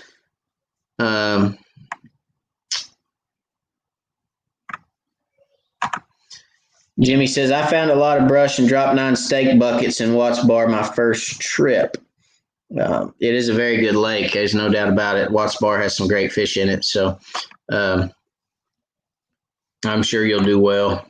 Jimmy says, I found a lot of brush and dropped 9 steak buckets in Watts Bar my first trip. It is a very good lake. There's no doubt about it. Watts Bar has some great fish in it. So I'm sure you'll do well.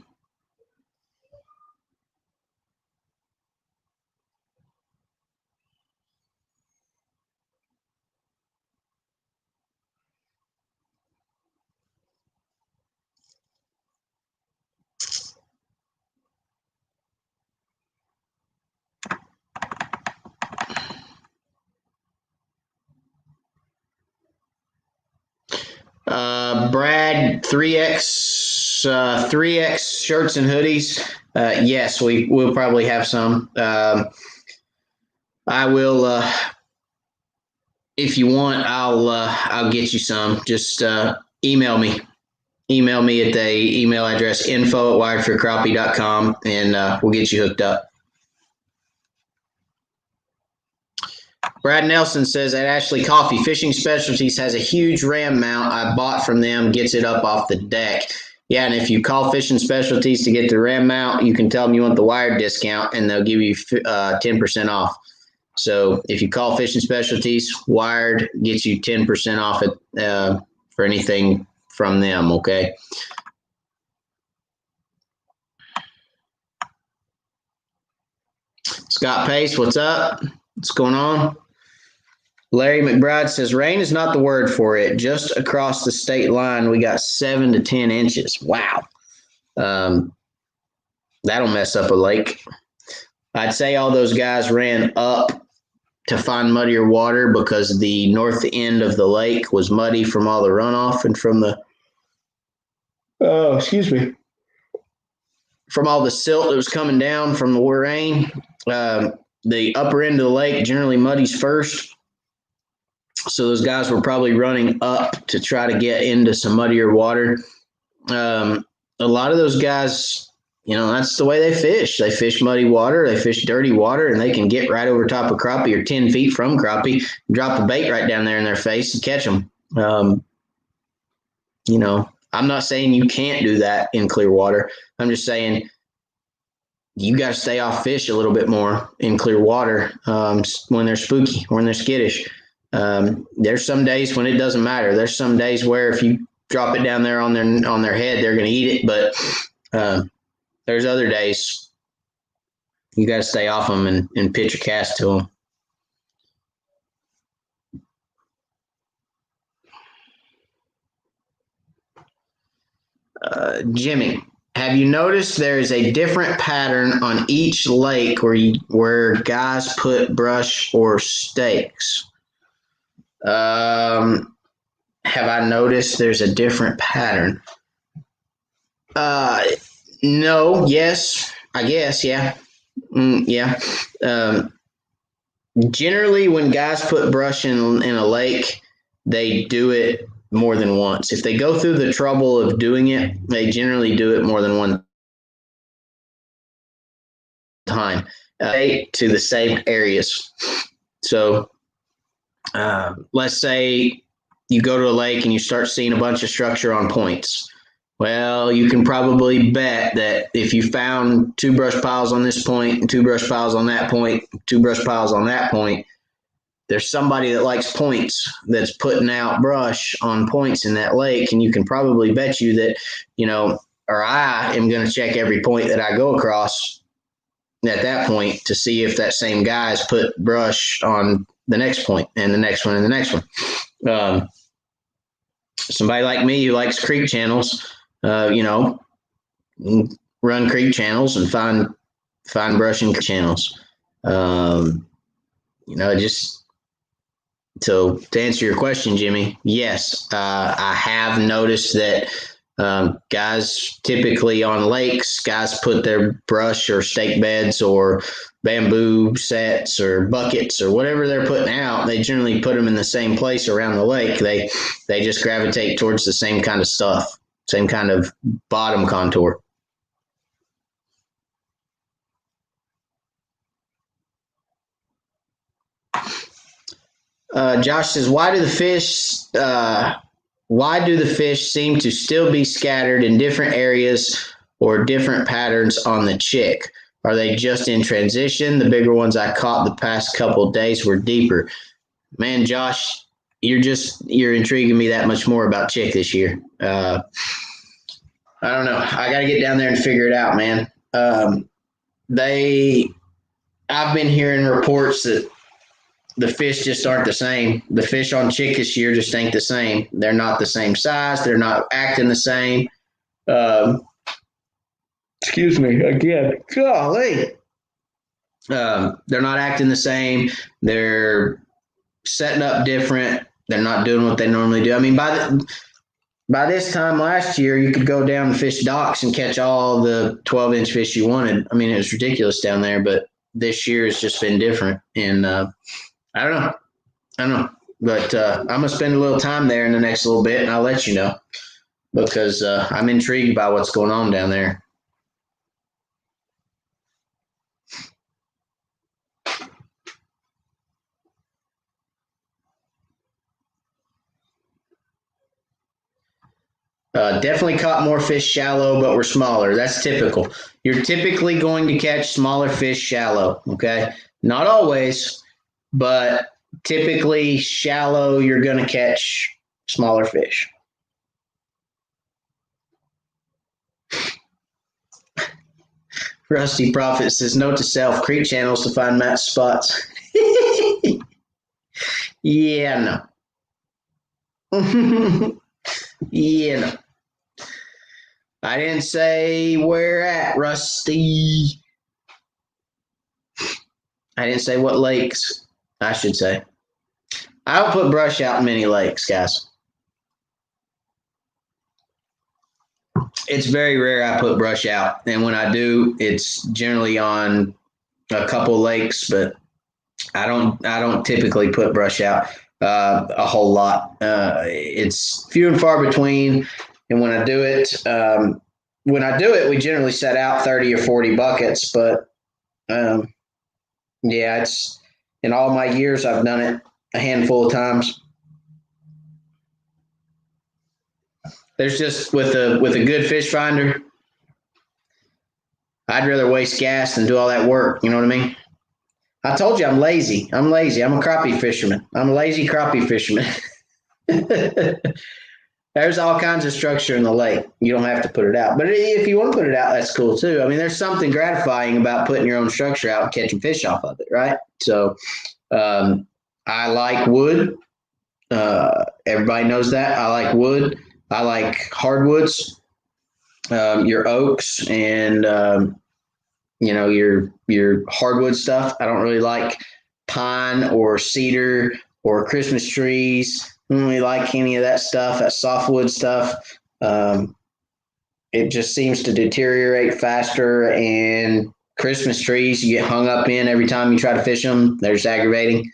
Brad, 3X shirts and hoodies. Yes, we'll probably have some. I will, if you want, I'll get you some. Just email me. Email me at the email address info@wiredforcrappie.com and we'll get you hooked up. Brad Nelson says at Ashley Coffee, Fishing Specialties has a huge ram mount I bought from them, gets it up off the deck. Yeah, and if you call Fishing Specialties to get the ram mount, you can tell them you want the wired discount, and they'll give you 10% off. So if you call Fishing Specialties, wired gets you 10% off it for anything from them, okay? Scott Pace, what's up? What's going on? Larry McBride says, rain is not the word for it. Just across the state line, we got 7 to 10 inches. Wow. That'll mess up a lake. I'd say all those guys ran up to find muddier water because the north end of the lake was muddy from all the runoff and from the, from all the silt that was coming down from the rain. The upper end of the lake generally muddies first. So those guys were probably running up to try to get into some muddier water. A lot of those guys, that's the way they fish. They fish muddy water, they fish dirty water, and they can get right over top of crappie or 10 feet from crappie, drop the bait right down there in their face and catch them. I'm not saying you can't do that in clear water. I'm just saying you got to stay off fish a little bit more in clear water when they're spooky, when they're skittish. There's some days when it doesn't matter. There's some days where if you drop it down there on their head, they're going to eat it. But there's other days you got to stay off them and pitch a cast to them. Jimmy, have you noticed there is a different pattern on each lake where guys put brush or stakes? Have I noticed there's a different pattern? No, yes, I guess, yeah. Yeah. Generally, when guys put brush in a lake, they do it more than once. If they go through the trouble of doing it, they generally do it more than one time to the same areas. So let's say you go to a lake and you start seeing a bunch of structure on points. Well, you can probably bet that if you found 2 brush piles on this point and 2 brush piles on that point, 2 brush piles on that point, there's somebody that likes points that's putting out brush on points in that lake. And you can probably bet you that, or I am going to check every point that I go across at that point to see if that same guy's put brush on the next point and the next one and the next one. Somebody like me who likes creek channels, run creek channels and find brush in channels. Just so to answer your question, Jimmy, yes, I have noticed that guys typically on lakes, guys put their brush or stake beds or bamboo sets or buckets or whatever they're putting out. They generally put them in the same place around the lake. They just gravitate towards the same kind of stuff, same kind of bottom contour. Josh says, why do the fish seem to still be scattered in different areas or different patterns on the chick? Are they just in transition? The bigger ones I caught the past couple of days were deeper. Man, Josh, you're intriguing me that much more about chick this year. I don't know. I got to get down there and figure it out, man. I've been hearing reports that the fish just aren't the same. The fish on chick this year just ain't the same. They're not the same size. They're not acting the same. Excuse me again. Golly. They're not acting the same. They're setting up different. They're not doing what they normally do. I mean, by this time last year, you could go down and fish docks and catch all the 12-inch fish you wanted. I mean, it was ridiculous down there, but this year has just been different. And I don't know. But I'm going to spend a little time there in the next little bit, and I'll let you know because I'm intrigued by what's going on down there. Definitely caught more fish shallow, but were smaller. That's typical. You're typically going to catch smaller fish shallow, okay? Not always, but typically shallow, you're going to catch smaller fish. Rusty Prophet says, note to self, creek channels to find match spots. Yeah, no. Yeah, no. I didn't say where at, Rusty. I didn't say what lakes, I should say. I don't put brush out in many lakes, guys. it's very rare I put brush out. And when I do, it's generally on a couple lakes, but I don't typically put brush out a whole lot. It's few and far between. And when I do it, we generally set out 30 or 40 buckets. But yeah, it's in all my years, I've done it a handful of times. There's just with a good fish finder, I'd rather waste gas than do all that work. You know what I mean? I told you I'm lazy. I'm lazy. I'm a crappie fisherman. I'm a lazy crappie fisherman. There's all kinds of structure in the lake. You don't have to put it out. But if you want to put it out, that's cool too. I mean, there's something gratifying about putting your own structure out and catching fish off of it, right? So I like wood. Everybody knows that. I like wood. I like hardwoods, your oaks and your hardwood stuff. I don't really like pine or cedar or Christmas trees. I don't really like any of that stuff, that softwood stuff. It just seems to deteriorate faster, and Christmas trees you get hung up in every time you try to fish them. They're just aggravating.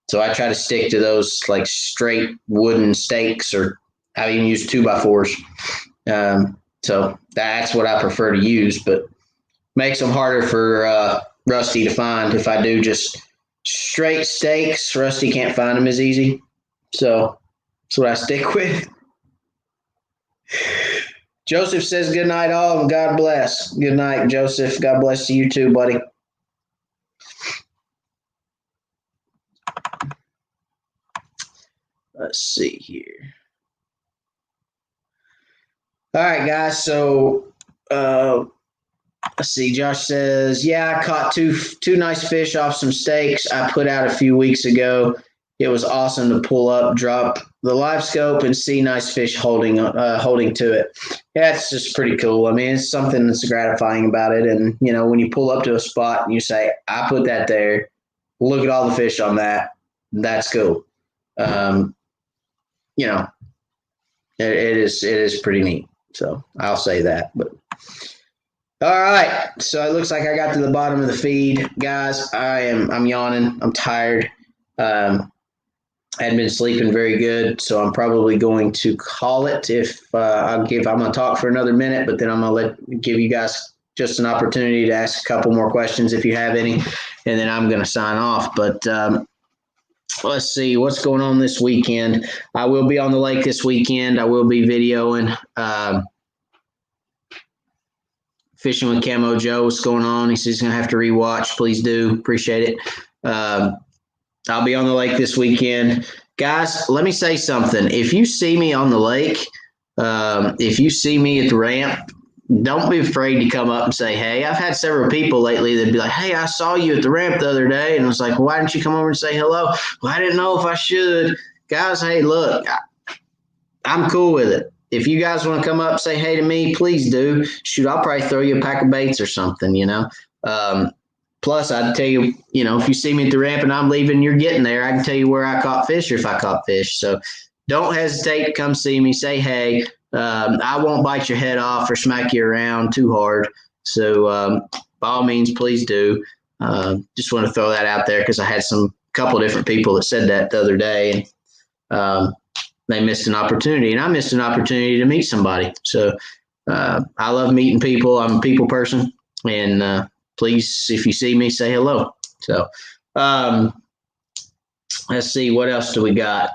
So I try to stick to those like straight wooden stakes, or I even use 2x4s. So that's what I prefer to use, but makes them harder for Rusty to find. If I do just straight stakes, Rusty can't find them as easy. So that's what I stick with. Joseph says good night all and God bless. Good night, Joseph. God bless to you too, buddy. Let's see here. All right, guys. So let's see. Josh says, yeah, I caught two nice fish off some stakes I put out a few weeks ago. It was awesome to pull up, drop the live scope, and see nice fish holding to it. Yeah, it's just pretty cool. I mean, it's something that's gratifying about it. And, when you pull up to a spot and you say, I put that there, look at all the fish on that, that's cool. It is pretty neat. So I'll say that. But all right. So it looks like I got to the bottom of the feed. Guys, I'm yawning. I'm tired. I hadn't been sleeping very good, so I'm probably going to call it. I'm going to talk for another minute, but then I'm going to give you guys just an opportunity to ask a couple more questions if you have any, and then I'm going to sign off. But let's see what's going on this weekend. I will be on the lake this weekend. I will be videoing Fishing with Camo Joe. What's going on? He says he's going to have to rewatch. Please do. Appreciate it. I'll be on the lake this weekend. Guys, let me say something. If you see me on the lake, if you see me at the ramp, don't be afraid to come up and say, hey. I've had several people lately that'd be like, hey, I saw you at the ramp the other day. And I was like, why didn't you come over and say hello? Well, I didn't know if I should. Guys, hey, look, I'm cool with it. If you guys want to come up and say hey to me, please do. Shoot, I'll probably throw you a pack of baits or something, Plus, I'd tell you, if you see me at the ramp and I'm leaving, you're getting there. I can tell you where I caught fish or if I caught fish. So don't hesitate to come see me. Say hey. I won't bite your head off or smack you around too hard. So by all means, please do. Just want to throw that out there because I had couple different people that said that the other day. And they missed an opportunity. And I missed an opportunity to meet somebody. So I love meeting people. I'm a people person. And please, if you see me, say hello. So let's see. What else do we got?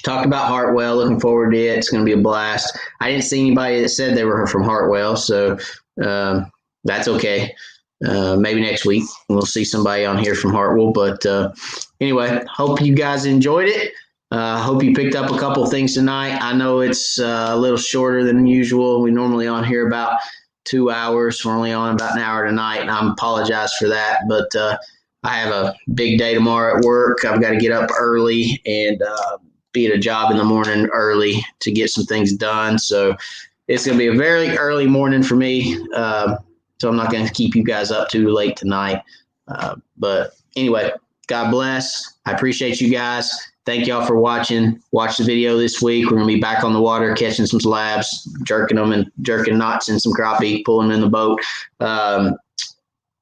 Talked about Hartwell. Looking forward to it. It's going to be a blast. I didn't see anybody that said they were from Hartwell, so that's okay. Maybe next week we'll see somebody on here from Hartwell. But anyway, hope you guys enjoyed it. Hope you picked up a couple things tonight. I know it's a little shorter than usual. We normally on here about 2 hours. We're only on about an hour tonight, and I apologize for that. But I have a big day tomorrow at work. I've got to get up early and be at a job in the morning early to get some things done. So it's going to be a very early morning for me. So I'm not going to keep you guys up too late tonight. But anyway, God bless. I appreciate you guys. thank y'all for watching. Watch the video this week. We're going to be back on the water, catching some slabs, jerking them and jerking knots in some crappie, pulling them in the boat.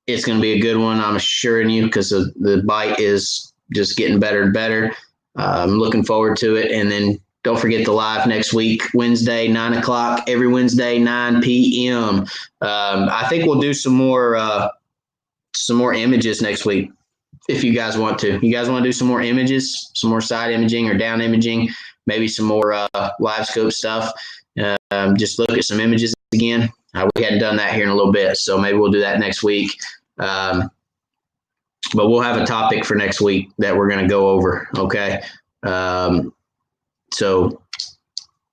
It's going to be a good one, I'm assuring you, because the bite is just getting better and better. I'm looking forward to it. And then don't forget the live next week, Wednesday, 9 o'clock, every Wednesday, 9 p.m. I think we'll do some more images next week if you guys want to. You guys want to do some more images, some more side imaging or down imaging, maybe some more live scope stuff. Just look at some images again. We hadn't done that here in a little bit, so maybe we'll do that next week. But we'll have a topic for next week that we're going to go over, okay? So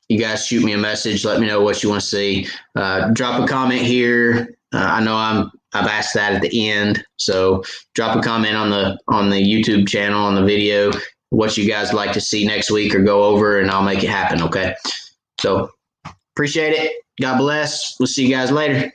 you guys shoot me a message. Let me know what you want to see. Drop a comment here. I know I've asked that at the end, so drop a comment on the YouTube channel, on the video, what you guys like to see next week or go over, and I'll make it happen, okay? So appreciate it. God bless. We'll see you guys later.